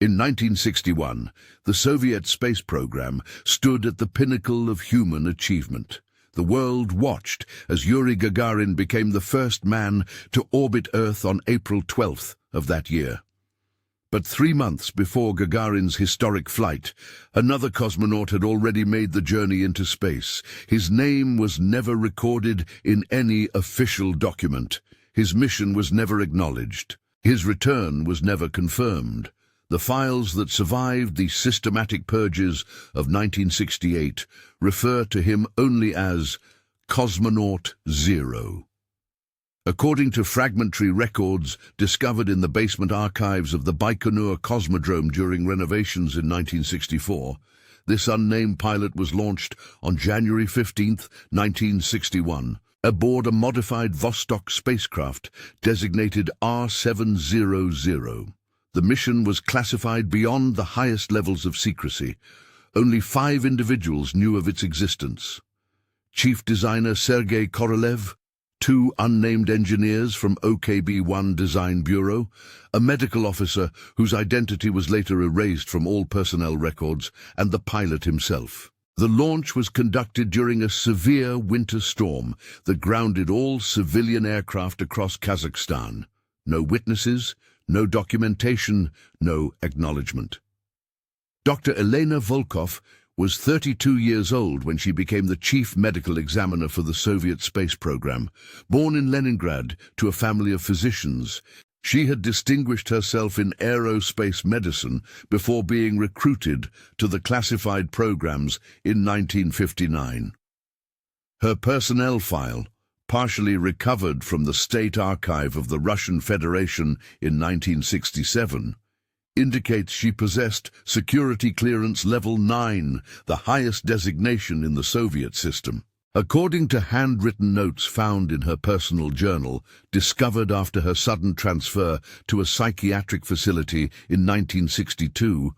In 1961, the Soviet space program stood at the pinnacle of human achievement. The world watched as Yuri Gagarin became the first man to orbit Earth on April 12th of that year. But 3 months before Gagarin's historic flight, another cosmonaut had already made the journey into space. His name was never recorded in any official document. His mission was never acknowledged. His return was never confirmed. The files that survived the systematic purges of 1968 refer to him only as Cosmonaut 0. According to fragmentary records discovered in the basement archives of the Baikonur Cosmodrome during renovations in 1964, this unnamed pilot was launched on January 15, 1961, aboard a modified Vostok spacecraft designated R700. The mission was classified beyond the highest levels of secrecy. Only 5 individuals knew of its existence. Chief designer Sergei Korolev, 2 unnamed engineers from OKB-1 Design Bureau, a medical officer whose identity was later erased from all personnel records, and the pilot himself. The launch was conducted during a severe winter storm that grounded all civilian aircraft across Kazakhstan. No witnesses, no documentation, no acknowledgement. Dr. Elena Volkov was 32 years old when she became the chief medical examiner for the Soviet space program. Born in Leningrad to a family of physicians, she had distinguished herself in aerospace medicine before being recruited to the classified programs in 1959. Her personnel file, partially recovered from the State Archive of the Russian Federation in 1967, indicates she possessed security clearance level 9, the highest designation in the Soviet system. According to handwritten notes found in her personal journal, discovered after her sudden transfer to a psychiatric facility in 1962,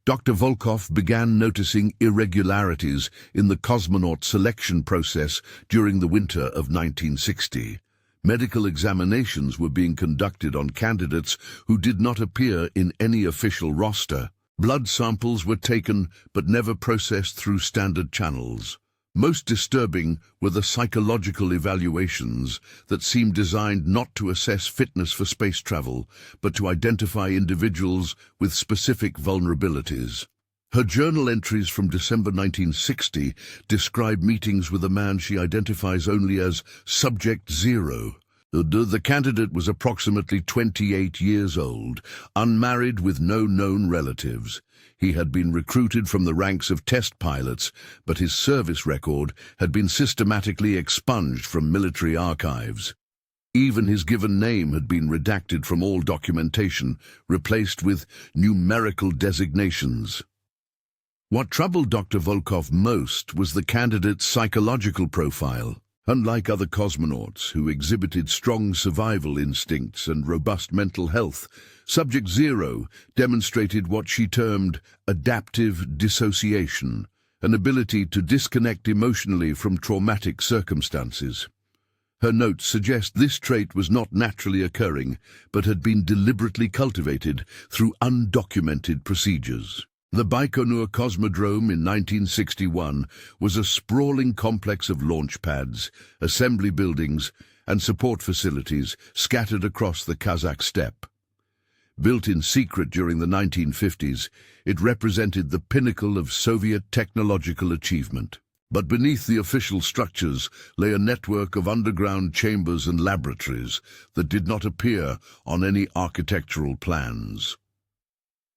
Dr. Volkov began noticing irregularities in the cosmonaut selection process during the winter of 1960. Medical examinations were being conducted on candidates who did not appear in any official roster. Blood samples were taken but never processed through standard channels. Most disturbing were the psychological evaluations that seemed designed not to assess fitness for space travel, but to identify individuals with specific vulnerabilities. Her journal entries from December 1960 describe meetings with a man she identifies only as Subject 0. The candidate was approximately 28 years old, unmarried with no known relatives. He had been recruited from the ranks of test pilots, but his service record had been systematically expunged from military archives. Even his given name had been redacted from all documentation, replaced with numerical designations. What troubled Dr. Volkov most was the candidate's psychological profile. Unlike other cosmonauts who exhibited strong survival instincts and robust mental health, Subject 0 demonstrated what she termed adaptive dissociation, an ability to disconnect emotionally from traumatic circumstances. Her notes suggest this trait was not naturally occurring, but had been deliberately cultivated through undocumented procedures. The Baikonur Cosmodrome in 1961 was a sprawling complex of launch pads, assembly buildings, and support facilities scattered across the Kazakh steppe. Built in secret during the 1950s, it represented the pinnacle of Soviet technological achievement. But beneath the official structures lay a network of underground chambers and laboratories that did not appear on any architectural plans.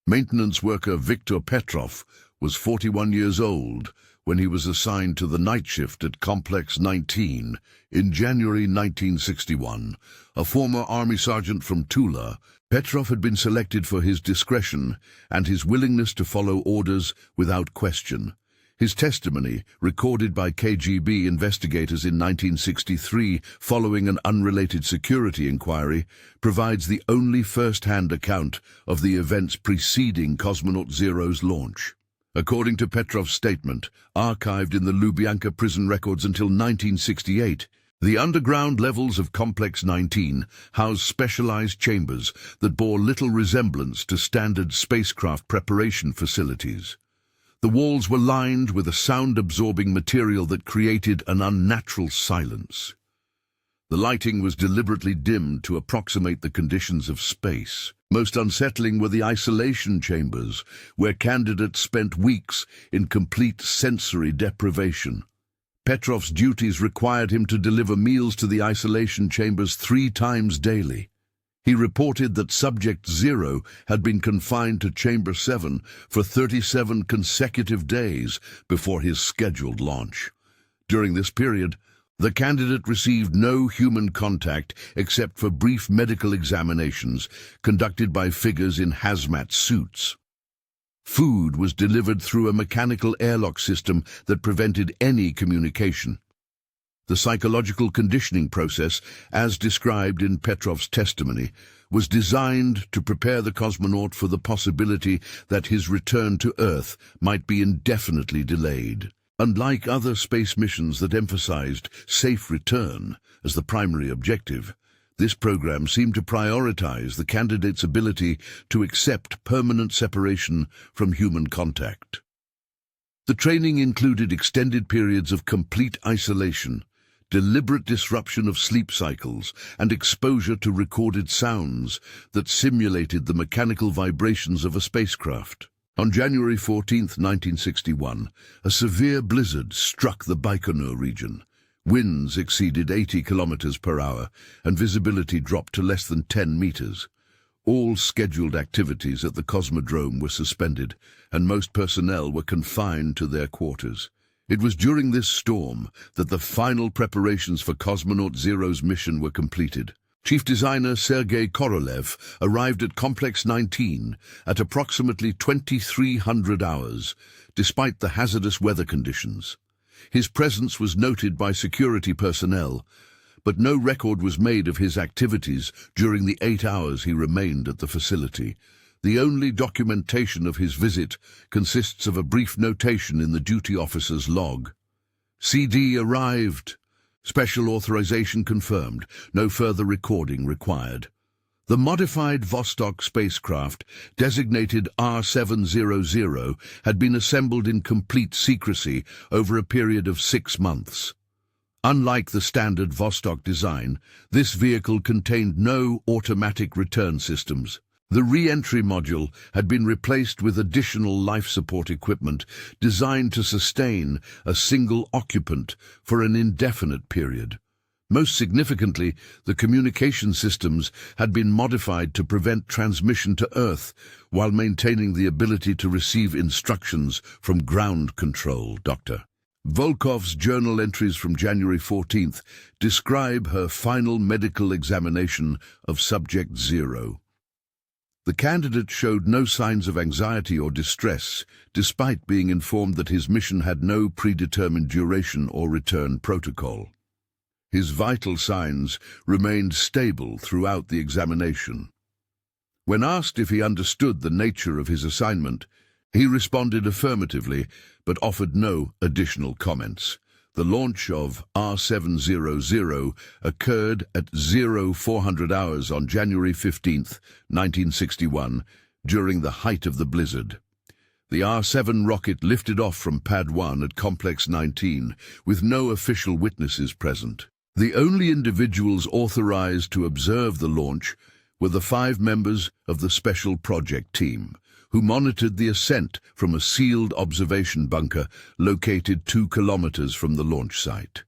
Maintenance worker Viktor Petrov was 41 years old when he was assigned to the night shift at Complex 19 in January 1961. A former army sergeant from Tula, Petrov had been selected for his discretion and his willingness to follow orders without question. His testimony, recorded by KGB investigators in 1963 following an unrelated security inquiry, provides the only first-hand account of the events preceding Cosmonaut 0's launch. According to Petrov's statement, archived in the Lubyanka prison records until 1968, The underground levels of Complex 19 housed specialized chambers that bore little resemblance to standard spacecraft preparation facilities. The walls were lined with a sound-absorbing material that created an unnatural silence. The lighting was deliberately dimmed to approximate the conditions of space. Most unsettling were the isolation chambers, where candidates spent weeks in complete sensory deprivation. Petrov's duties required him to deliver meals to the isolation chambers 3 times daily. He reported that Subject 0 had been confined to Chamber 7 for 37 consecutive days before his scheduled launch. During this period, the candidate received no human contact except for brief medical examinations conducted by figures in hazmat suits. Food was delivered through a mechanical airlock system that prevented any communication. The psychological conditioning process, as described in Petrov's testimony, was designed to prepare the cosmonaut for the possibility that his return to Earth might be indefinitely delayed. Unlike other space missions that emphasized safe return as the primary objective, this program seemed to prioritize the candidate's ability to accept permanent separation from human contact. The training included extended periods of complete isolation, deliberate disruption of sleep cycles, and exposure to recorded sounds that simulated the mechanical vibrations of a spacecraft. On January 14, 1961, a severe blizzard struck the Baikonur region. Winds exceeded 80 kilometers per hour, and visibility dropped to less than 10 meters. All scheduled activities at the Cosmodrome were suspended, and most personnel were confined to their quarters. It was during this storm that the final preparations for Cosmonaut Zero's mission were completed. Chief designer Sergei Korolev arrived at Complex 19 at approximately 2300 hours, despite the hazardous weather conditions. His presence was noted by security personnel, but no record was made of his activities during the 8 hours he remained at the facility. The only documentation of his visit consists of a brief notation in the duty officer's log. CD arrived. Special authorization confirmed. No further recording required. The modified Vostok spacecraft, designated R700, had been assembled in complete secrecy over a period of 6 months. Unlike the standard Vostok design, this vehicle contained no automatic return systems. The re-entry module had been replaced with additional life support equipment designed to sustain a single occupant for an indefinite period. Most significantly, the communication systems had been modified to prevent transmission to Earth while maintaining the ability to receive instructions from ground control. Dr. Volkov's journal entries from January 14th describe her final medical examination of Subject 0. The candidate showed no signs of anxiety or distress, despite being informed that his mission had no predetermined duration or return protocol. His vital signs remained stable throughout the examination. When asked if he understood the nature of his assignment, he responded affirmatively, but offered no additional comments. The launch of R700 occurred at 0400 hours on January 15, 1961, during the height of the blizzard. The R7 rocket lifted off from Pad 1 at Complex 19, with no official witnesses present. The only individuals authorized to observe the launch were the 5 members of the Special Project Team, who monitored the ascent from a sealed observation bunker located 2 kilometers from the launch site.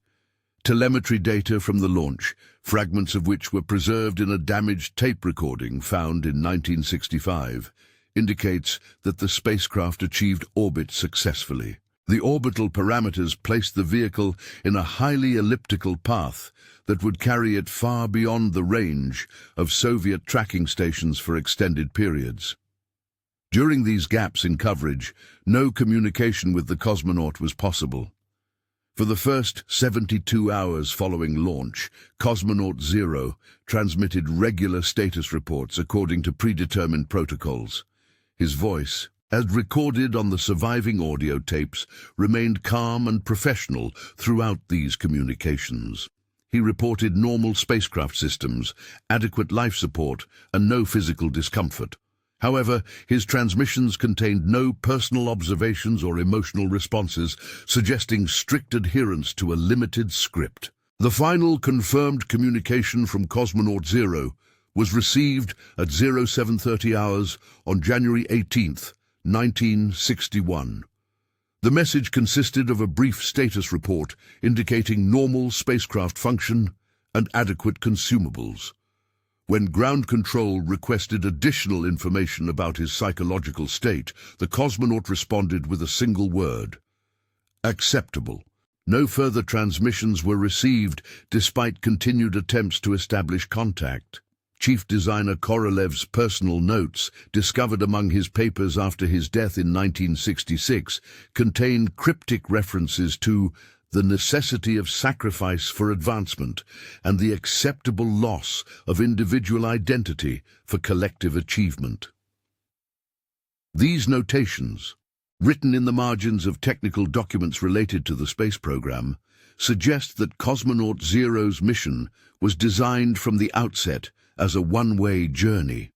Telemetry data from the launch, fragments of which were preserved in a damaged tape recording found in 1965, indicates that the spacecraft achieved orbit successfully. The orbital parameters placed the vehicle in a highly elliptical path that would carry it far beyond the range of Soviet tracking stations for extended periods. During these gaps in coverage, no communication with the cosmonaut was possible. For the first 72 hours following launch, Cosmonaut 0 transmitted regular status reports according to predetermined protocols. His voice, as recorded on the surviving audio tapes, remained calm and professional throughout these communications. he reported normal spacecraft systems, adequate life support, and no physical discomfort. However, his transmissions contained no personal observations or emotional responses, suggesting strict adherence to a limited script. The final confirmed communication from Cosmonaut 0 was received at 0730 hours on January 18, 1961. The message consisted of a brief status report indicating normal spacecraft function and adequate consumables. When ground control requested additional information about his psychological state, the cosmonaut responded with a single word: acceptable. No further transmissions were received, despite continued attempts to establish contact. Chief designer Korolev's personal notes, discovered among his papers after his death in 1966, contained cryptic references to the necessity of sacrifice for advancement and the acceptable loss of individual identity for collective achievement. These notations, written in the margins of technical documents related to the space program, suggest that Cosmonaut 0's mission was designed from the outset as a one-way journey.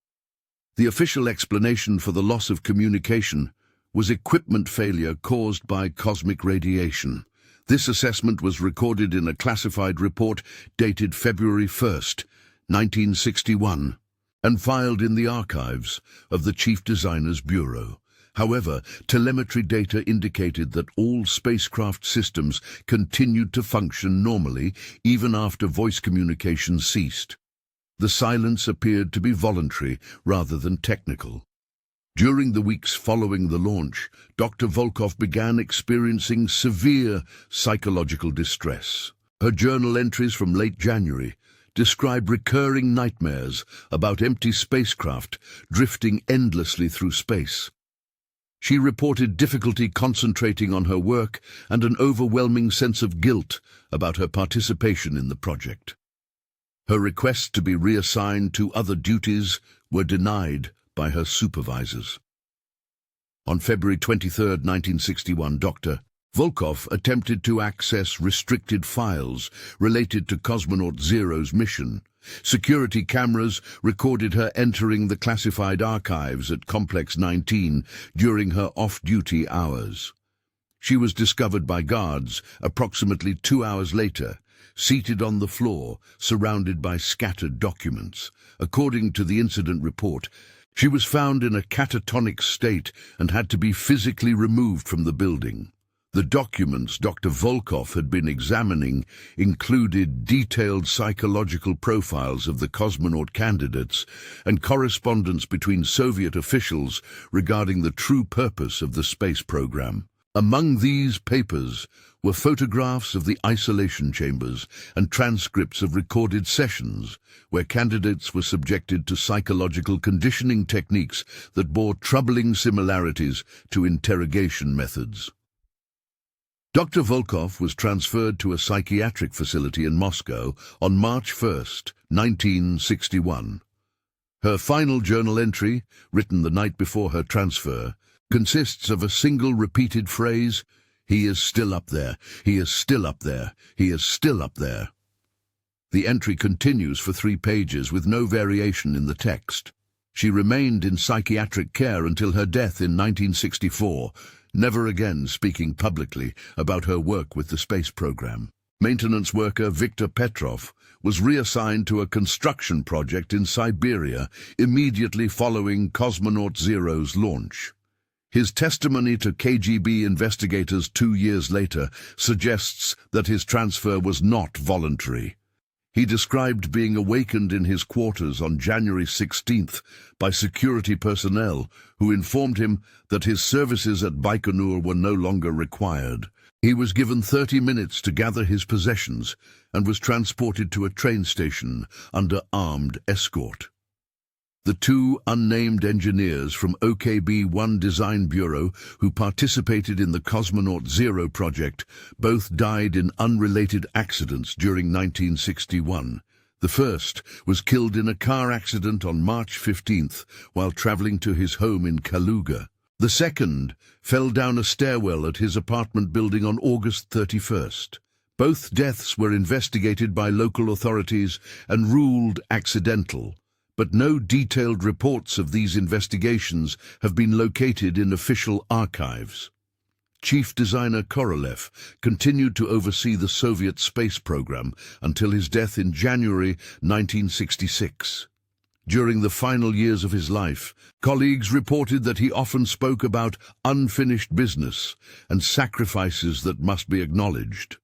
The official explanation for the loss of communication was equipment failure caused by cosmic radiation. This assessment was recorded in a classified report dated February 1, 1961, and filed in the archives of the Chief Designer's Bureau. However, telemetry data indicated that all spacecraft systems continued to function normally even after voice communication ceased. The silence appeared to be voluntary rather than technical. During the weeks following the launch, Dr. Volkov began experiencing severe psychological distress. Her journal entries from late January describe recurring nightmares about empty spacecraft drifting endlessly through space. She reported difficulty concentrating on her work and an overwhelming sense of guilt about her participation in the project. Her requests to be reassigned to other duties were denied by her supervisors. On February 23, 1961, Dr. Volkov attempted to access restricted files related to Cosmonaut 0's mission. Security cameras recorded her entering the classified archives at Complex 19 during her off-duty hours. She was discovered by guards approximately 2 hours later, seated on the floor, surrounded by scattered documents. According to the incident report, she was found in a catatonic state and had to be physically removed from the building. The documents Dr. Volkov had been examining included detailed psychological profiles of the cosmonaut candidates and correspondence between Soviet officials regarding the true purpose of the space program. Among these papers were photographs of the isolation chambers and transcripts of recorded sessions where candidates were subjected to psychological conditioning techniques that bore troubling similarities to interrogation methods. Dr. Volkov was transferred to a psychiatric facility in Moscow on March 1, 1961. Her final journal entry, written the night before her transfer, consists of a single repeated phrase: "He is still up there, he is still up there, he is still up there." The entry continues for 3 pages with no variation in the text. She remained in psychiatric care until her death in 1964, never again speaking publicly about her work with the space program. Maintenance worker Viktor Petrov was reassigned to a construction project in Siberia immediately following Cosmonaut 0's launch. His testimony to KGB investigators 2 years later suggests that his transfer was not voluntary. He described being awakened in his quarters on January 16th by security personnel who informed him that his services at Baikonur were no longer required. He was given 30 minutes to gather his possessions and was transported to a train station under armed escort. The 2 unnamed engineers from OKB-1 Design Bureau who participated in the Cosmonaut 0 project both died in unrelated accidents during 1961. The first was killed in a car accident on March 15th while traveling to his home in Kaluga. The second fell down a stairwell at his apartment building on August 31st. Both deaths were investigated by local authorities and ruled accidental, but no detailed reports of these investigations have been located in official archives. Chief designer Korolev continued to oversee the Soviet space program until his death in January 1966. During the final years of his life, colleagues reported that he often spoke about unfinished business and sacrifices that must be acknowledged.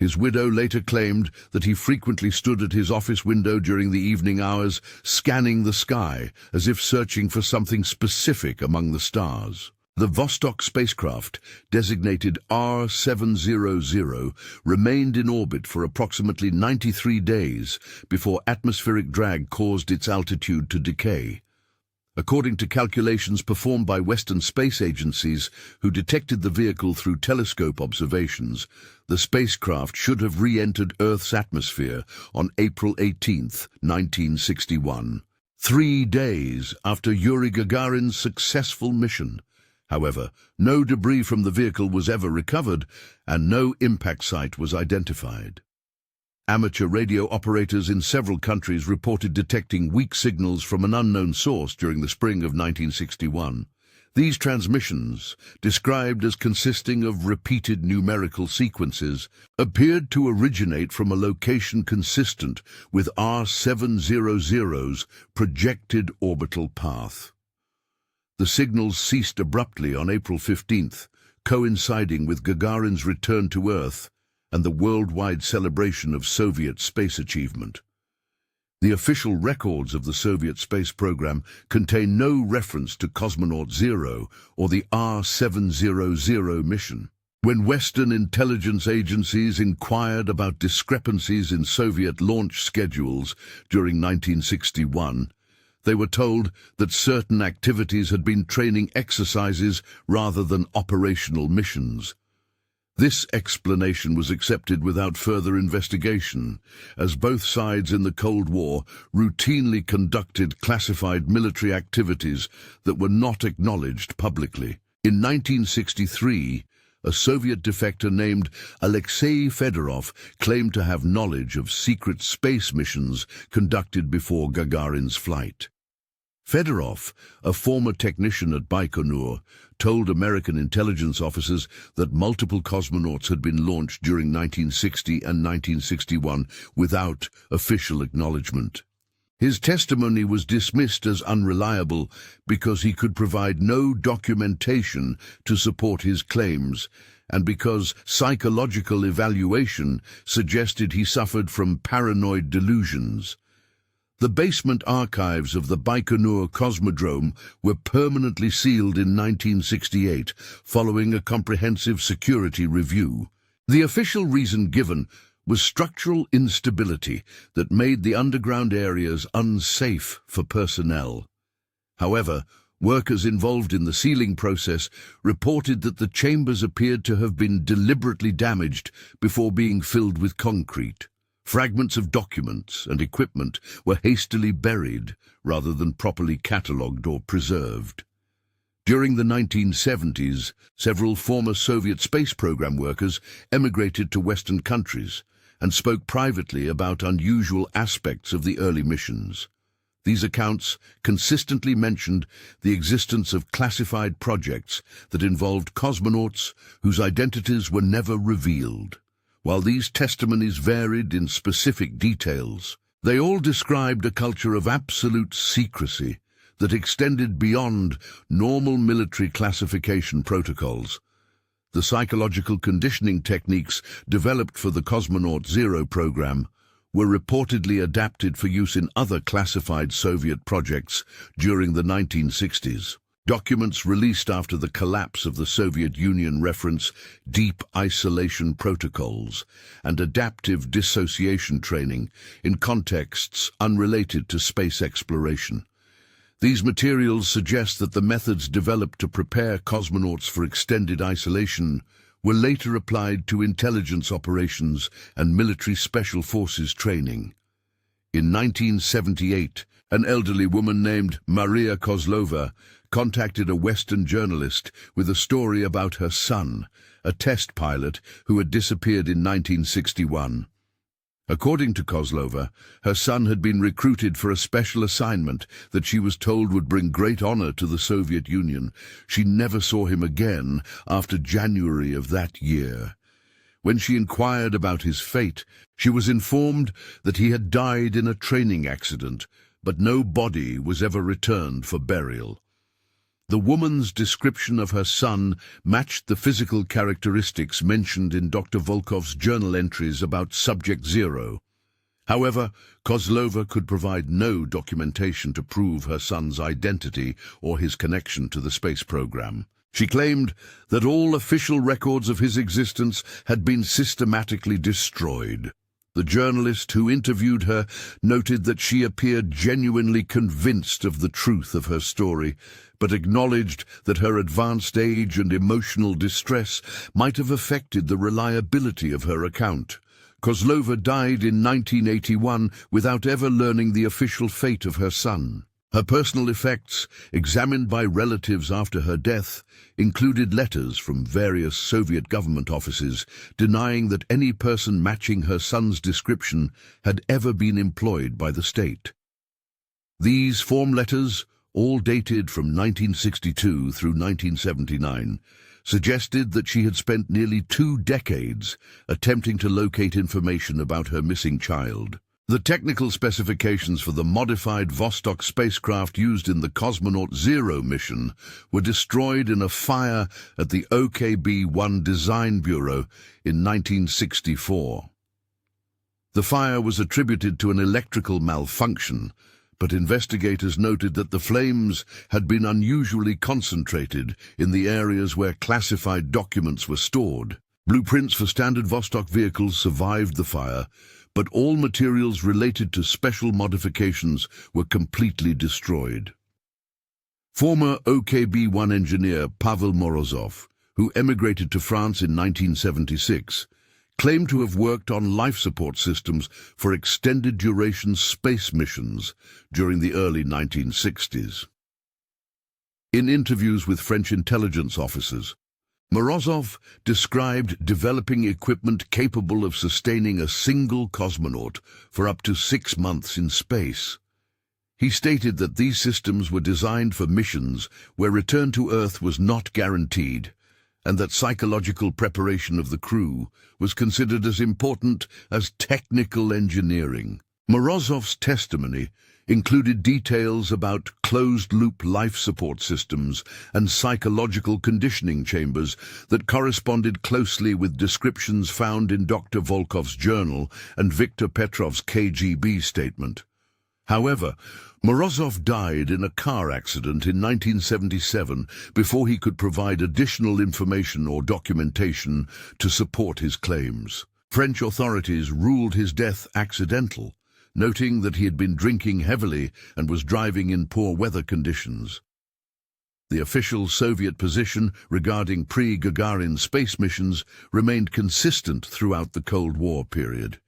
His widow later claimed that he frequently stood at his office window during the evening hours, scanning the sky as if searching for something specific among the stars. The Vostok spacecraft, designated R700, remained in orbit for approximately 93 days before atmospheric drag caused its altitude to decay. According to calculations performed by Western space agencies who detected the vehicle through telescope observations, the spacecraft should have re-entered Earth's atmosphere on April 18, 1961, 3 days after Yuri Gagarin's successful mission. However, no debris from the vehicle was ever recovered and no impact site was identified. Amateur radio operators in several countries reported detecting weak signals from an unknown source during the spring of 1961. These transmissions, described as consisting of repeated numerical sequences, appeared to originate from a location consistent with R700's projected orbital path. The signals ceased abruptly on April 15th, coinciding with Gagarin's return to Earth and the worldwide celebration of Soviet space achievement. The official records of the Soviet space program contain no reference to Cosmonaut 0 or the R700 mission. When Western intelligence agencies inquired about discrepancies in Soviet launch schedules during 1961, they were told that certain activities had been training exercises rather than operational missions. This explanation was accepted without further investigation, as both sides in the Cold War routinely conducted classified military activities that were not acknowledged publicly. In 1963, a Soviet defector named Alexei Fedorov claimed to have knowledge of secret space missions conducted before Gagarin's flight. Fedorov, a former technician at Baikonur, told American intelligence officers that multiple cosmonauts had been launched during 1960 and 1961 without official acknowledgement. His testimony was dismissed as unreliable because he could provide no documentation to support his claims, and because psychological evaluation suggested he suffered from paranoid delusions. The basement archives of the Baikonur Cosmodrome were permanently sealed in 1968 following a comprehensive security review. The official reason given was structural instability that made the underground areas unsafe for personnel. However, workers involved in the sealing process reported that the chambers appeared to have been deliberately damaged before being filled with concrete. Fragments of documents and equipment were hastily buried rather than properly catalogued or preserved. During the 1970s, several former Soviet space program workers emigrated to Western countries and spoke privately about unusual aspects of the early missions. These accounts consistently mentioned the existence of classified projects that involved cosmonauts whose identities were never revealed. While these testimonies varied in specific details, they all described a culture of absolute secrecy that extended beyond normal military classification protocols. The psychological conditioning techniques developed for the Cosmonaut 0 program were reportedly adapted for use in other classified Soviet projects during the 1960s. Documents released after the collapse of the Soviet Union reference deep isolation protocols and adaptive dissociation training in contexts unrelated to space exploration. These materials suggest that the methods developed to prepare cosmonauts for extended isolation were later applied to intelligence operations and military special forces training. In 1978, an elderly woman named Maria Kozlova contacted a Western journalist with a story about her son, a test pilot who had disappeared in 1961. According to Kozlova, her son had been recruited for a special assignment that she was told would bring great honor to the Soviet Union. She never saw him again after January of that year. When she inquired about his fate, she was informed that he had died in a training accident, but no body was ever returned for burial. The woman's description of her son matched the physical characteristics mentioned in Dr. Volkov's journal entries about Subject Zero. However, Kozlova could provide no documentation to prove her son's identity or his connection to the space program. She claimed that all official records of his existence had been systematically destroyed. The journalist who interviewed her noted that she appeared genuinely convinced of the truth of her story, but acknowledged that her advanced age and emotional distress might have affected the reliability of her account. Kozlova died in 1981 without ever learning the official fate of her son. Her personal effects, examined by relatives after her death, included letters from various Soviet government offices denying that any person matching her son's description had ever been employed by the state. These form letters, all dated from 1962 through 1979, suggested that she had spent nearly 2 decades attempting to locate information about her missing child. The technical specifications for the modified Vostok spacecraft used in the Cosmonaut 0 mission were destroyed in a fire at the OKB-1 Design Bureau in 1964. The fire was attributed to an electrical malfunction, but investigators noted that the flames had been unusually concentrated in the areas where classified documents were stored. Blueprints for standard Vostok vehicles survived the fire, but all materials related to special modifications were completely destroyed. Former OKB-1 engineer Pavel Morozov, who emigrated to France in 1976, claimed to have worked on life support systems for extended-duration space missions during the early 1960s. In interviews with French intelligence officers, Morozov described developing equipment capable of sustaining a single cosmonaut for up to 6 months in space. He stated that these systems were designed for missions where return to Earth was not guaranteed, and that psychological preparation of the crew was considered as important as technical engineering. Morozov's testimony included details about closed-loop life support systems and psychological conditioning chambers that corresponded closely with descriptions found in Dr. Volkov's journal and Viktor Petrov's KGB statement. However, Morozov died in a car accident in 1977 before he could provide additional information or documentation to support his claims. French authorities ruled his death accidental, noting that he had been drinking heavily and was driving in poor weather conditions. The official Soviet position regarding pre-Gagarin space missions remained consistent throughout the Cold War period.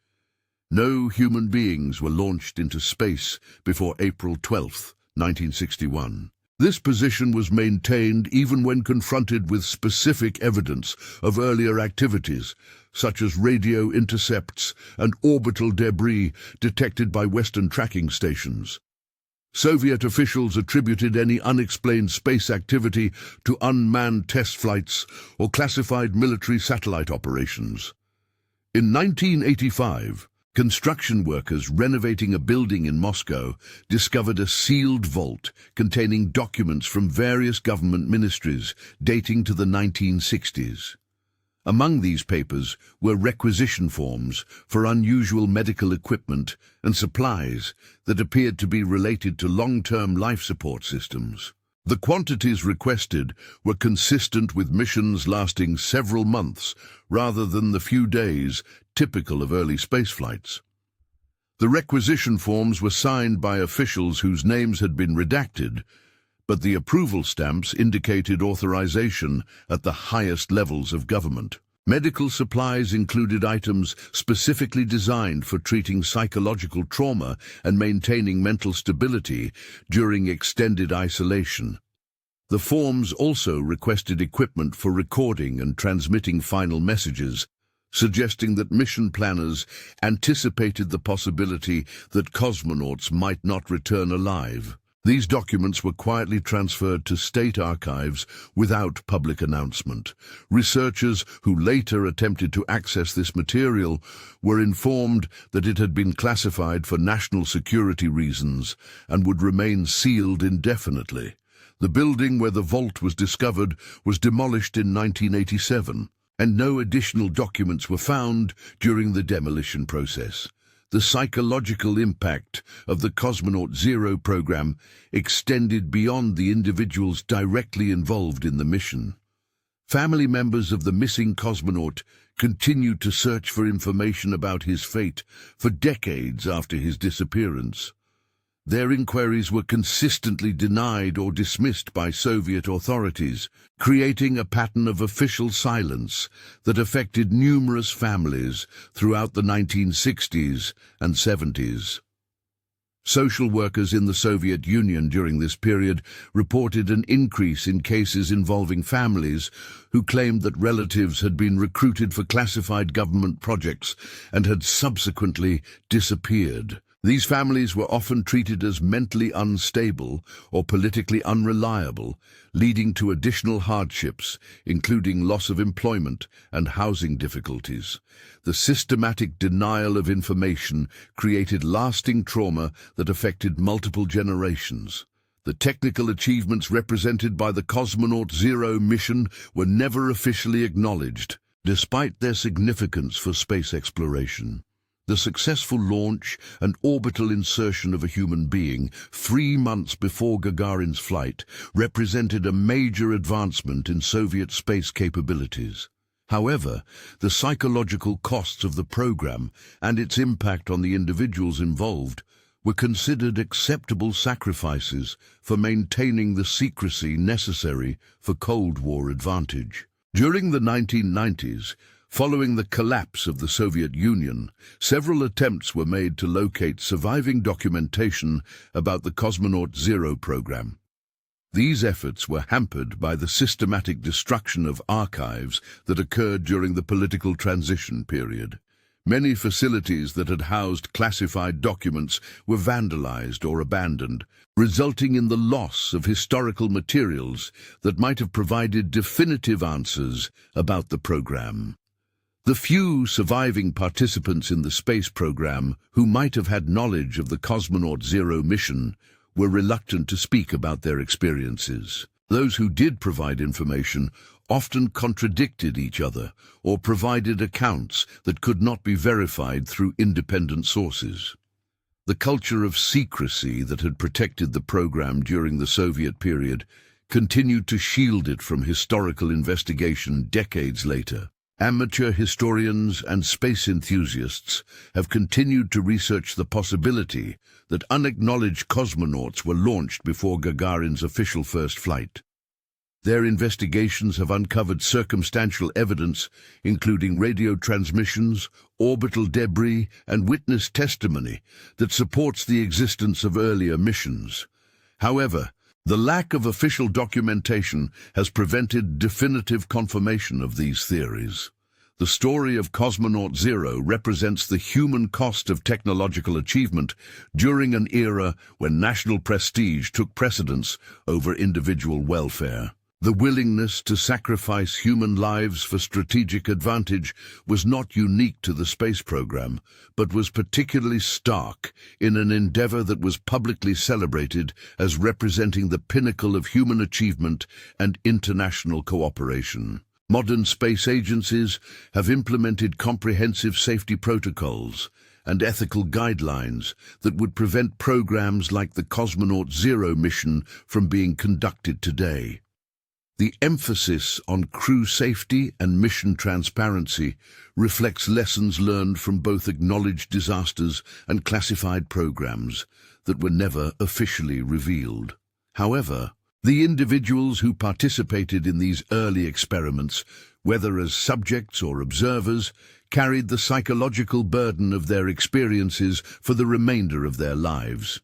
No human beings were launched into space before April 12, 1961. This position was maintained even when confronted with specific evidence of earlier activities, such as radio intercepts and orbital debris detected by Western tracking stations. Soviet officials attributed any unexplained space activity to unmanned test flights or classified military satellite operations. In 1985, construction workers renovating a building in Moscow discovered a sealed vault containing documents from various government ministries dating to the 1960s. Among these papers were requisition forms for unusual medical equipment and supplies that appeared to be related to long-term life support systems. The quantities requested were consistent with missions lasting several months rather than the few days typical of early spaceflights. The requisition forms were signed by officials whose names had been redacted, but the approval stamps indicated authorization at the highest levels of government. Medical supplies included items specifically designed for treating psychological trauma and maintaining mental stability during extended isolation. The forms also requested equipment for recording and transmitting final messages, suggesting that mission planners anticipated the possibility that cosmonauts might not return alive. These documents were quietly transferred to state archives without public announcement. Researchers who later attempted to access this material were informed that it had been classified for national security reasons and would remain sealed indefinitely. The building where the vault was discovered was demolished in 1987, and no additional documents were found during the demolition process. The psychological impact of the Cosmonaut Zero program extended beyond the individuals directly involved in the mission. Family members of the missing cosmonaut continued to search for information about his fate for decades after his disappearance. Their inquiries were consistently denied or dismissed by Soviet authorities, creating a pattern of official silence that affected numerous families throughout the 1960s and 70s. Social workers in the Soviet Union during this period reported an increase in cases involving families who claimed that relatives had been recruited for classified government projects and had subsequently disappeared. These families were often treated as mentally unstable or politically unreliable, leading to additional hardships, including loss of employment and housing difficulties. The systematic denial of information created lasting trauma that affected multiple generations. The technical achievements represented by the Cosmonaut Zero mission were never officially acknowledged, despite their significance for space exploration. The successful launch and orbital insertion of a human being 3 months before Gagarin's flight represented a major advancement in Soviet space capabilities. However, the psychological costs of the program and its impact on the individuals involved were considered acceptable sacrifices for maintaining the secrecy necessary for Cold War advantage. During the 1990s, following the collapse of the Soviet Union, several attempts were made to locate surviving documentation about the Cosmonaut Zero program. These efforts were hampered by the systematic destruction of archives that occurred during the political transition period. Many facilities that had housed classified documents were vandalized or abandoned, resulting in the loss of historical materials that might have provided definitive answers about the program. The few surviving participants in the space program who might have had knowledge of the Cosmonaut Zero mission were reluctant to speak about their experiences. Those who did provide information often contradicted each other or provided accounts that could not be verified through independent sources. The culture of secrecy that had protected the program during the Soviet period continued to shield it from historical investigation decades later. Amateur historians and space enthusiasts have continued to research the possibility that unacknowledged cosmonauts were launched before Gagarin's official first flight. Their investigations have uncovered circumstantial evidence, including radio transmissions, orbital debris, and witness testimony that supports the existence of earlier missions. However, the lack of official documentation has prevented definitive confirmation of these theories. The story of Cosmonaut Zero represents the human cost of technological achievement during an era when national prestige took precedence over individual welfare. The willingness to sacrifice human lives for strategic advantage was not unique to the space program, but was particularly stark in an endeavor that was publicly celebrated as representing the pinnacle of human achievement and international cooperation. Modern space agencies have implemented comprehensive safety protocols and ethical guidelines that would prevent programs like the Cosmonaut Zero mission from being conducted today. The emphasis on crew safety and mission transparency reflects lessons learned from both acknowledged disasters and classified programs that were never officially revealed. However, the individuals who participated in these early experiments, whether as subjects or observers, carried the psychological burden of their experiences for the remainder of their lives.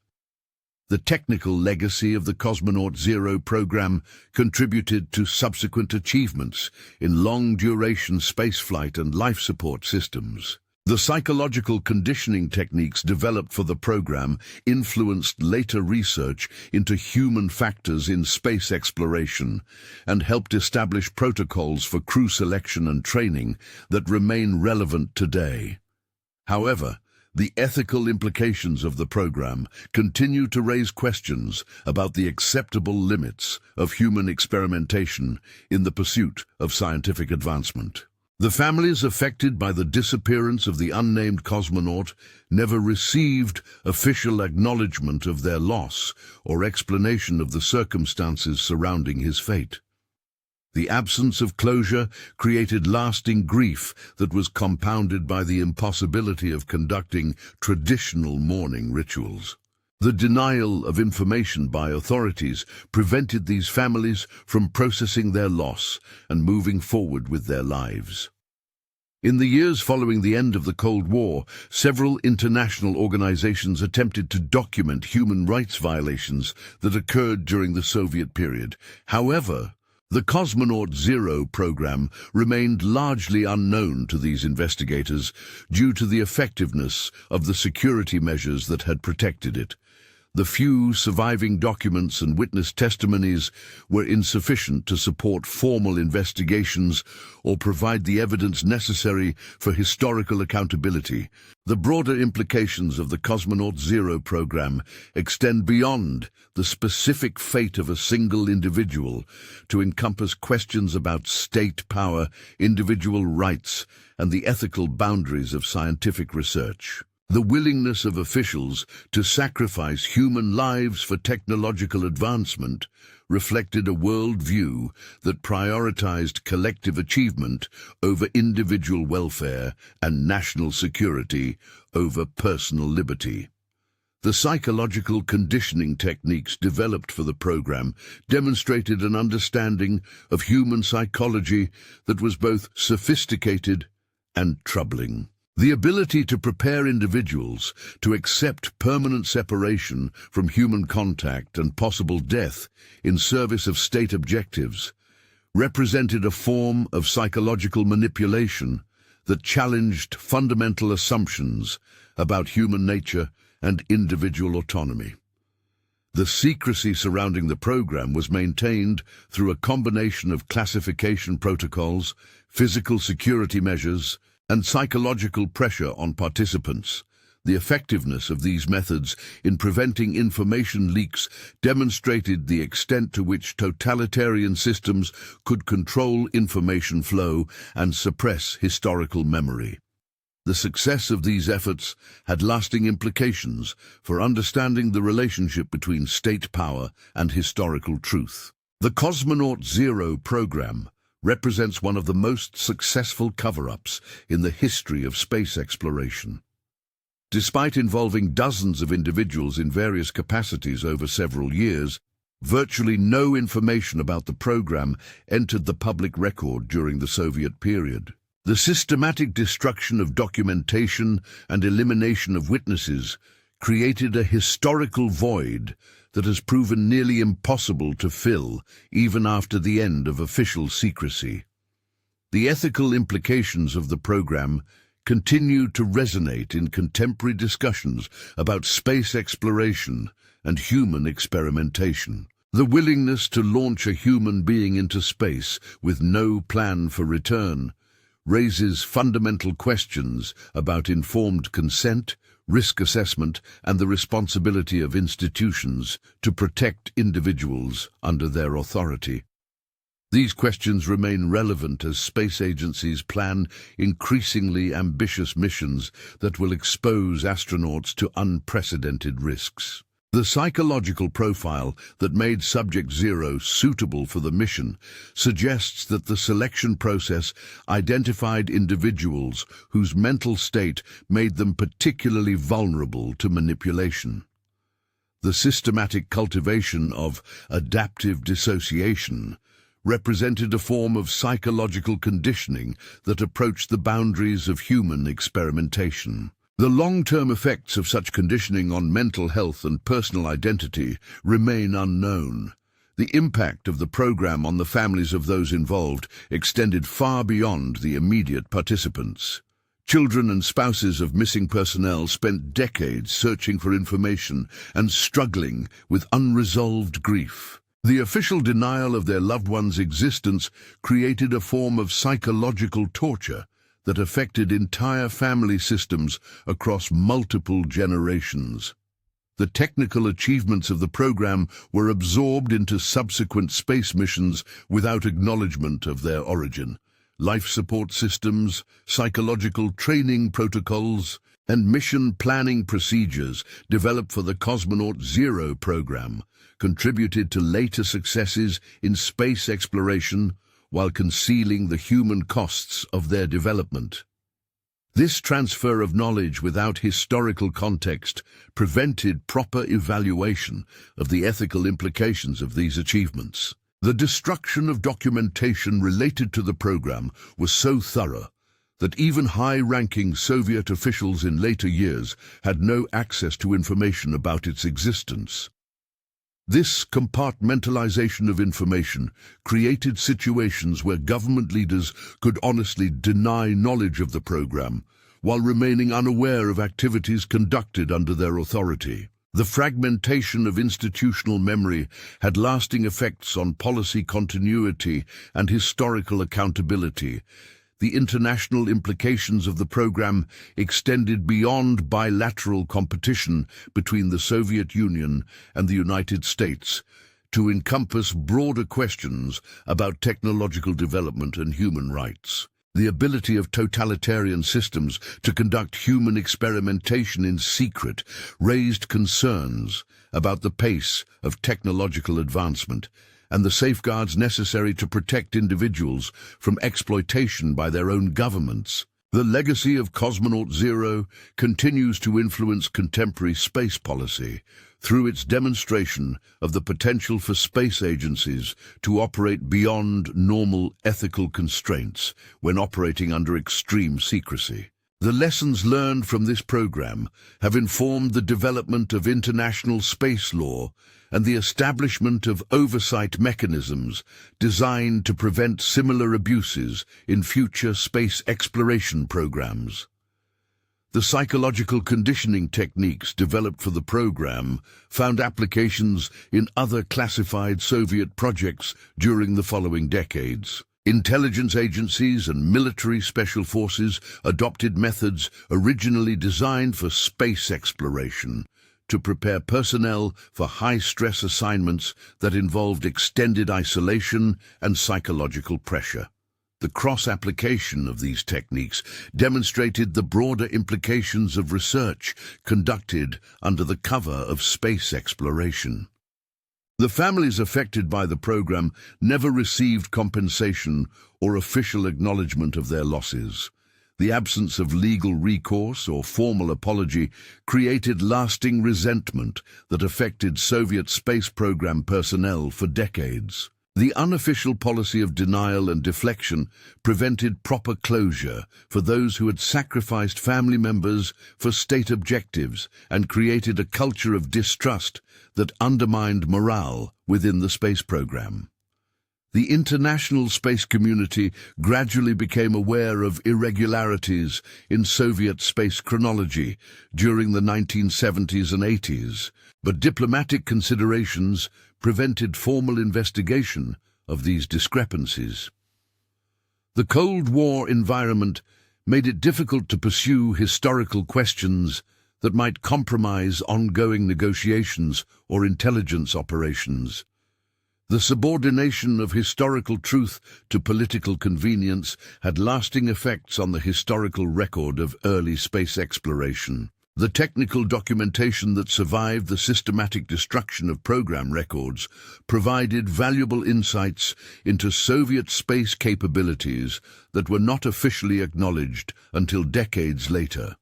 The technical legacy of the Cosmonaut Zero program contributed to subsequent achievements in long-duration spaceflight and life support systems. The psychological conditioning techniques developed for the program influenced later research into human factors in space exploration and helped establish protocols for crew selection and training that remain relevant today. However, the ethical implications of the program continue to raise questions about the acceptable limits of human experimentation in the pursuit of scientific advancement. The families affected by the disappearance of the unnamed cosmonaut never received official acknowledgement of their loss or explanation of the circumstances surrounding his fate. The absence of closure created lasting grief that was compounded by the impossibility of conducting traditional mourning rituals. The denial of information by authorities prevented these families from processing their loss and moving forward with their lives. In the years following the end of the Cold War, several international organizations attempted to document human rights violations that occurred during the Soviet period. However, the Cosmonaut Zero program remained largely unknown to these investigators due to the effectiveness of the security measures that had protected it. The few surviving documents and witness testimonies were insufficient to support formal investigations or provide the evidence necessary for historical accountability. The broader implications of the Cosmonaut Zero program extend beyond the specific fate of a single individual to encompass questions about state power, individual rights, and the ethical boundaries of scientific research. The willingness of officials to sacrifice human lives for technological advancement reflected a worldview that prioritized collective achievement over individual welfare and national security over personal liberty. The psychological conditioning techniques developed for the program demonstrated an understanding of human psychology that was both sophisticated and troubling. The ability to prepare individuals to accept permanent separation from human contact and possible death in service of state objectives represented a form of psychological manipulation that challenged fundamental assumptions about human nature and individual autonomy. The secrecy surrounding the program was maintained through a combination of classification protocols, physical security measures, and psychological pressure on participants. The effectiveness of these methods in preventing information leaks demonstrated the extent to which totalitarian systems could control information flow and suppress historical memory. The success of these efforts had lasting implications for understanding the relationship between state power and historical truth. The Cosmonaut Zero program represents one of the most successful cover-ups in the history of space exploration. Despite involving dozens of individuals in various capacities over several years, virtually no information about the program entered the public record during the Soviet period. The systematic destruction of documentation and elimination of witnesses created a historical void that has proven nearly impossible to fill even after the end of official secrecy. The ethical implications of the program continue to resonate in contemporary discussions about space exploration and human experimentation. The willingness to launch a human being into space with no plan for return raises fundamental questions about informed consent, risk assessment, and the responsibility of institutions to protect individuals under their authority. These questions remain relevant as space agencies plan increasingly ambitious missions that will expose astronauts to unprecedented risks. The psychological profile that made Subject Zero suitable for the mission suggests that the selection process identified individuals whose mental state made them particularly vulnerable to manipulation. The systematic cultivation of adaptive dissociation represented a form of psychological conditioning that approached the boundaries of human experimentation. The long-term effects of such conditioning on mental health and personal identity remain unknown. The impact of the program on the families of those involved extended far beyond the immediate participants. Children and spouses of missing personnel spent decades searching for information and struggling with unresolved grief. The official denial of their loved one's existence created a form of psychological torture that affected entire family systems across multiple generations. The technical achievements of the program were absorbed into subsequent space missions without acknowledgement of their origin. Life support systems, psychological training protocols, and mission planning procedures developed for the Cosmonaut 0 program contributed to later successes in space exploration while concealing the human costs of their development. This transfer of knowledge without historical context prevented proper evaluation of the ethical implications of these achievements. The destruction of documentation related to the program was so thorough that even high-ranking Soviet officials in later years had no access to information about its existence. This compartmentalization of information created situations where government leaders could honestly deny knowledge of the program while remaining unaware of activities conducted under their authority. The fragmentation of institutional memory had lasting effects on policy continuity and historical accountability. The international implications of the program extended beyond bilateral competition between the Soviet Union and the United States to encompass broader questions about technological development and human rights. The ability of totalitarian systems to conduct human experimentation in secret raised concerns about the pace of technological advancement and the safeguards necessary to protect individuals from exploitation by their own governments. The legacy of Cosmonaut 0 continues to influence contemporary space policy through its demonstration of the potential for space agencies to operate beyond normal ethical constraints when operating under extreme secrecy. The lessons learned from this program have informed the development of international space law and the establishment of oversight mechanisms designed to prevent similar abuses in future space exploration programs. The psychological conditioning techniques developed for the program found applications in other classified Soviet projects during the following decades. Intelligence agencies and military special forces adopted methods originally designed for space exploration to prepare personnel for high-stress assignments that involved extended isolation and psychological pressure. The cross-application of these techniques demonstrated the broader implications of research conducted under the cover of space exploration. The families affected by the program never received compensation or official acknowledgement of their losses. The absence of legal recourse or formal apology created lasting resentment that affected Soviet space program personnel for decades. The unofficial policy of denial and deflection prevented proper closure for those who had sacrificed family members for state objectives and created a culture of distrust that undermined morale within the space program. The international space community gradually became aware of irregularities in Soviet space chronology during the 1970s and 80s, but diplomatic considerations prevented formal investigation of these discrepancies. The Cold War environment made it difficult to pursue historical questions that might compromise ongoing negotiations or intelligence operations. The subordination of historical truth to political convenience had lasting effects on the historical record of early space exploration. The technical documentation that survived the systematic destruction of program records provided valuable insights into Soviet space capabilities that were not officially acknowledged until decades later.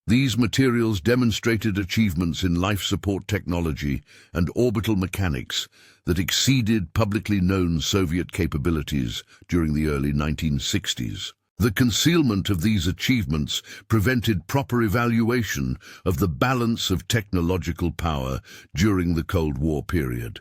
These materials demonstrated achievements in life support technology and orbital mechanics that exceeded publicly known Soviet capabilities during the early 1960s. The concealment of these achievements prevented proper evaluation of the balance of technological power during the Cold War period.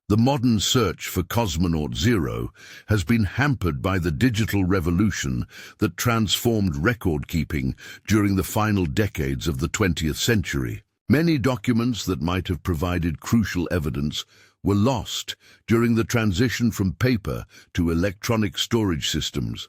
The modern search for Cosmonaut Zero has been hampered by the digital revolution that transformed record-keeping during the final decades of the 20th century. Many documents that might have provided crucial evidence were lost during the transition from paper to electronic storage systems.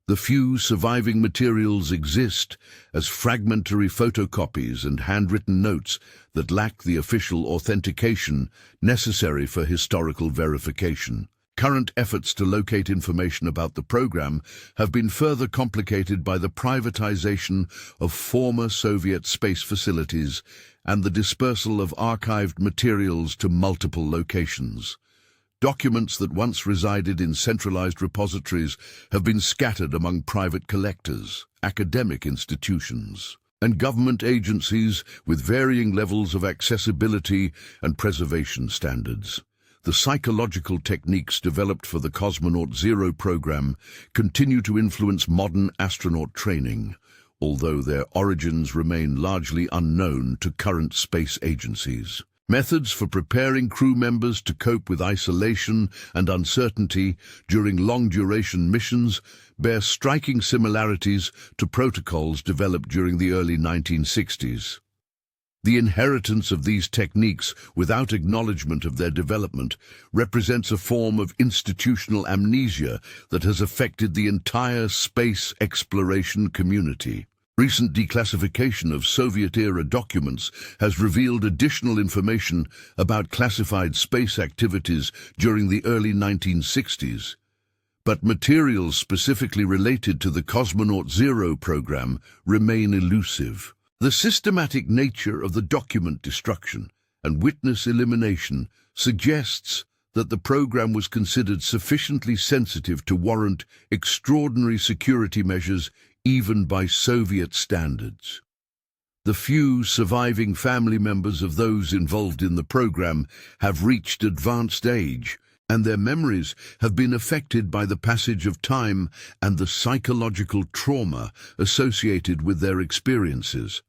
The few surviving materials exist as fragmentary photocopies and handwritten notes that lack the official authentication necessary for historical verification. Current efforts to locate information about the program have been further complicated by the privatization of former Soviet space facilities and the dispersal of archived materials to multiple locations. Documents that once resided in centralized repositories have been scattered among private collectors, academic institutions, and government agencies with varying levels of accessibility and preservation standards. The psychological techniques developed for the Cosmonaut Zero program continue to influence modern astronaut training, although their origins remain largely unknown to current space agencies. Methods for preparing crew members to cope with isolation and uncertainty during long-duration missions bear striking similarities to protocols developed during the early 1960s. The inheritance of these techniques without acknowledgement of their development represents a form of institutional amnesia that has affected the entire space exploration community. Recent declassification of Soviet-era documents has revealed additional information about classified space activities during the early 1960s, but materials specifically related to the Cosmonaut Zero program remain elusive. The systematic nature of the document destruction and witness elimination suggests that the program was considered sufficiently sensitive to warrant extraordinary security measures even by Soviet standards. The few surviving family members of those involved in the program have reached advanced age, and their memories have been affected by the passage of time and the psychological trauma associated with their experiences.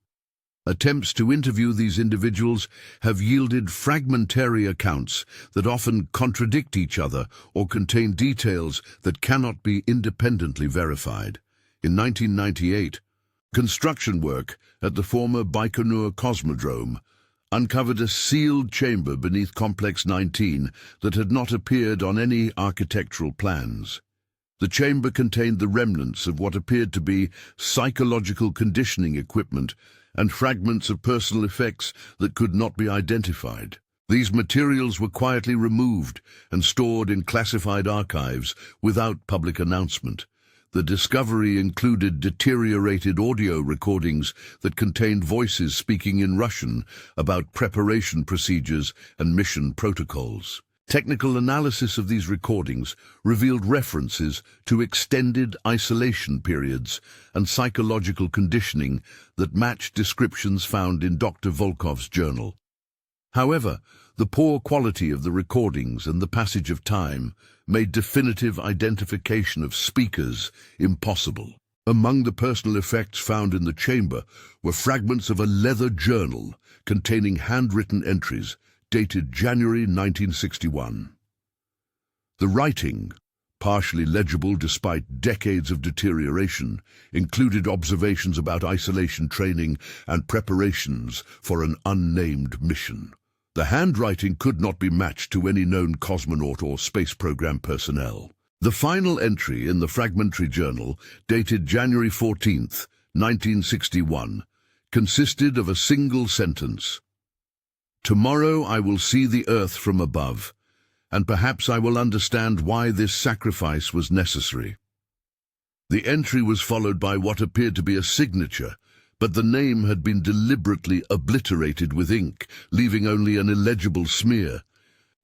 Attempts to interview these individuals have yielded fragmentary accounts that often contradict each other or contain details that cannot be independently verified. In 1998, construction work at the former Baikonur Cosmodrome uncovered a sealed chamber beneath Complex 19 that had not appeared on any architectural plans. The chamber contained the remnants of what appeared to be psychological conditioning equipment and fragments of personal effects that could not be identified. These materials were quietly removed and stored in classified archives without public announcement. The discovery included deteriorated audio recordings that contained voices speaking in Russian about preparation procedures and mission protocols. Technical analysis of these recordings revealed references to extended isolation periods and psychological conditioning that matched descriptions found in Dr. Volkov's journal. However, the poor quality of the recordings and the passage of time made definitive identification of speakers impossible. Among the personal effects found in the chamber were fragments of a leather journal containing handwritten entries dated January 1961. The writing, partially legible despite decades of deterioration, included observations about isolation training and preparations for an unnamed mission. The handwriting could not be matched to any known cosmonaut or space program personnel. The final entry in the fragmentary journal, dated January 14, 1961, consisted of a single sentence: "Tomorrow I will see the Earth from above, and perhaps I will understand why this sacrifice was necessary." The entry was followed by what appeared to be a signature, but the name had been deliberately obliterated with ink, leaving only an illegible smear.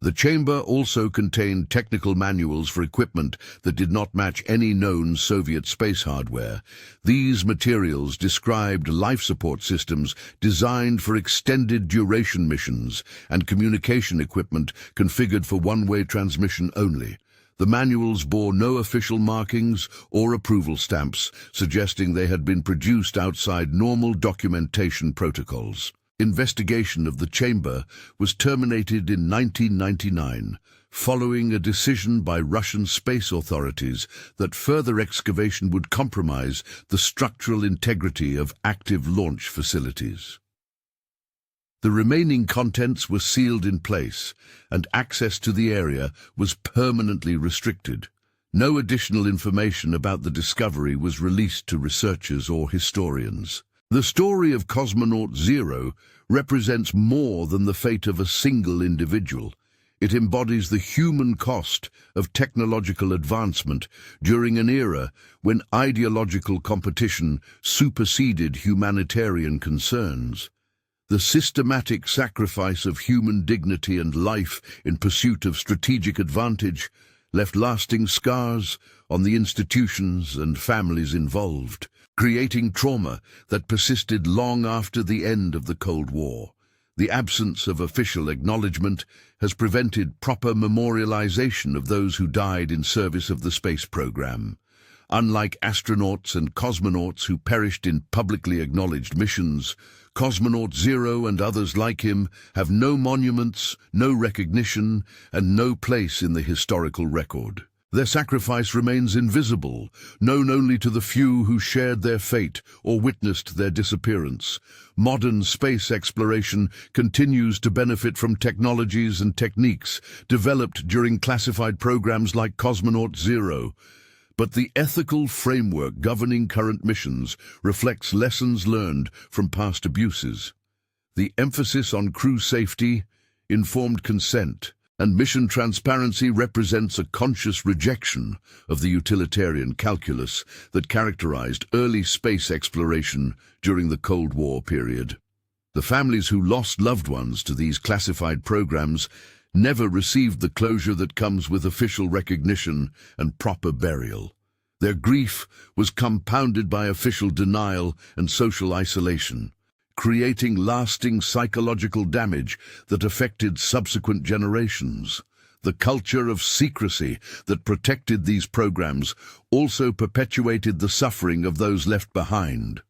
The chamber also contained technical manuals for equipment that did not match any known Soviet space hardware. These materials described life support systems designed for extended duration missions and communication equipment configured for one-way transmission only. The manuals bore no official markings or approval stamps, suggesting they had been produced outside normal documentation protocols. Investigation of the chamber was terminated in 1999, following a decision by Russian space authorities that further excavation would compromise the structural integrity of active launch facilities. The remaining contents were sealed in place, and access to the area was permanently restricted. No additional information about the discovery was released to researchers or historians. The story of Cosmonaut Zero represents more than the fate of a single individual. It embodies the human cost of technological advancement during an era when ideological competition superseded humanitarian concerns. The systematic sacrifice of human dignity and life in pursuit of strategic advantage left lasting scars on the institutions and families involved, creating trauma that persisted long after the end of the Cold War. The absence of official acknowledgement has prevented proper memorialization of those who died in service of the space program. Unlike astronauts and cosmonauts who perished in publicly acknowledged missions, Cosmonaut Zero and others like him have no monuments, no recognition, and no place in the historical record. Their sacrifice remains invisible, known only to the few who shared their fate or witnessed their disappearance. Modern space exploration continues to benefit from technologies and techniques developed during classified programs like Cosmonaut Zero. But the ethical framework governing current missions reflects lessons learned from past abuses. The emphasis on crew safety, informed consent, and mission transparency represents a conscious rejection of the utilitarian calculus that characterized early space exploration during the Cold War period. The families who lost loved ones to these classified programs never received the closure that comes with official recognition and proper burial. Their grief was compounded by official denial and social isolation, creating lasting psychological damage that affected subsequent generations. The culture of secrecy that protected these programs also perpetuated the suffering of those left behind.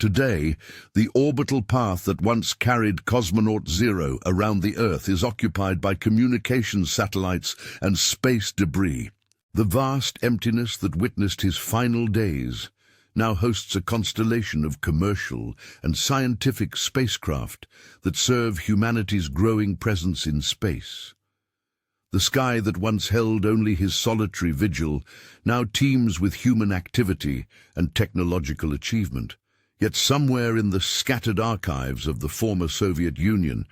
Today, the orbital path that once carried Cosmonaut Zero around the Earth is occupied by communications satellites and space debris. The vast emptiness that witnessed his final days now hosts a constellation of commercial and scientific spacecraft that serve humanity's growing presence in space. The sky that once held only his solitary vigil now teems with human activity and technological achievement. Yet somewhere in the scattered archives of the former Soviet Union,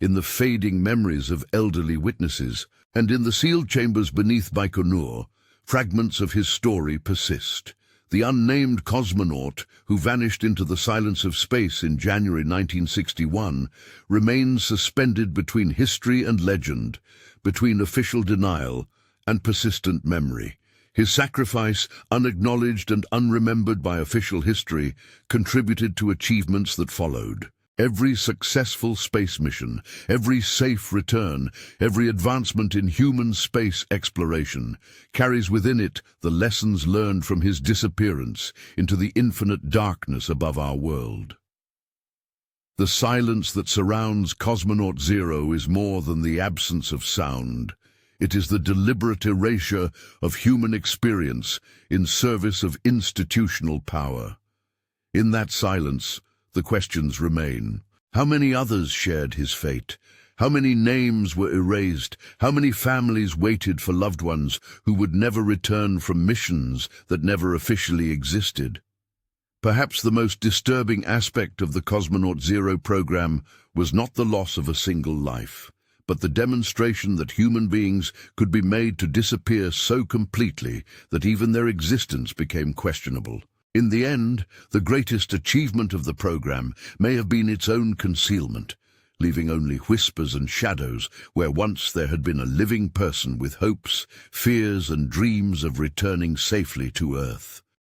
in the fading memories of elderly witnesses, and in the sealed chambers beneath Baikonur, fragments of his story persist. The unnamed cosmonaut, who vanished into the silence of space in January 1961, remains suspended between history and legend, between official denial and persistent memory. His sacrifice, unacknowledged and unremembered by official history, contributed to achievements that followed. Every successful space mission, every safe return, every advancement in human space exploration carries within it the lessons learned from his disappearance into the infinite darkness above our world. The silence that surrounds Cosmonaut Zero is more than the absence of sound. It is the deliberate erasure of human experience in service of institutional power. In that silence, the questions remain. How many others shared his fate? How many names were erased? How many families waited for loved ones who would never return from missions that never officially existed? Perhaps the most disturbing aspect of the Cosmonaut Zero program was not the loss of a single life, but the demonstration that human beings could be made to disappear so completely that even their existence became questionable. In the end, the greatest achievement of the program may have been its own concealment, leaving only whispers and shadows where once there had been a living person with hopes, fears, and dreams of returning safely to Earth.